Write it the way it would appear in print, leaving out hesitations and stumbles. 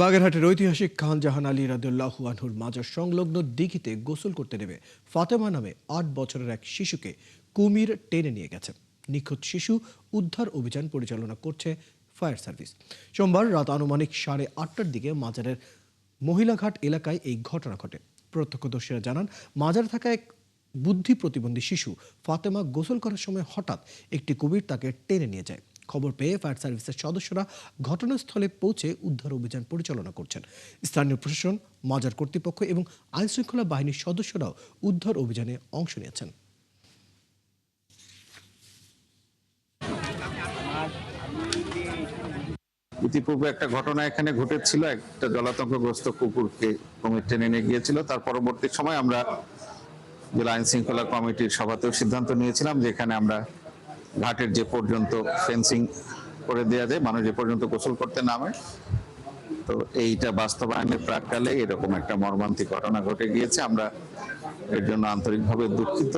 বাগেরহাটের ঐতিহাসিক খান জাহান আলী রাদিয়াল্লাহু আনহুর মাজার সংলগ্ন দিঘিতে গোসল করতে নেমে ফাতেমা নামে ৮ বছরের এক শিশুকে কুমির টেনে নিয়ে গেছে। নিখোঁজ শিশু উদ্ধার অভিযান পরিচালনা করছে ফায়ার সার্ভিস। সোমবার রাত আনুমানিক 8:30টার দিকে মাজারের মহিলাঘাট এলাকায় এই ঘটনা ঘটে। প্রত্যক্ষদর্শীরা জানান, মাজারে থাকা এক বুদ্ধি প্রতিবন্ধী শিশু ফাতেমা গোসল করার সময় হঠাৎ একটি কুমির তাকে টেনে নিয়ে যায়। খবর পেয়ে ফায়ার সার্ভিসের সদস্যরা ঘটনাস্থলে পৌঁছে উদ্ধার অভিযান পরিচালনা করছেন। স্থানীয় প্রশাসন, মাজার কর্তৃপক্ষ এবং আইনশৃঙ্খলা বাহিনীর সদস্যরাও উদ্ধার অভিযানে অংশ নিয়েছেন। ইতিপূর্বে একটা ঘটনা এখানে ঘটেছিল, একটা জলাতঙ্কগ্রস্ত কুকুরকে কুমির টেনে নিয়ে গিয়েছিল। তার পরবর্তী সময় আমরা জেলা আইন শৃঙ্খলা কমিটির সভাতেও সিদ্ধান্ত নিয়েছিলাম যে এখানে আমরা ঘাটের যে পর্যন্ত ফেন্সিং করে দেওয়া যায়, মানুষ যে পর্যন্ত গোসল করতে নামে। তো এইটা বাস্তবায়নের প্রাককালে এরকম একটা মর্মান্তিক ঘটনা ঘটে গিয়েছে। আমরা এর জন্য আন্তরিকভাবে দুঃখিত।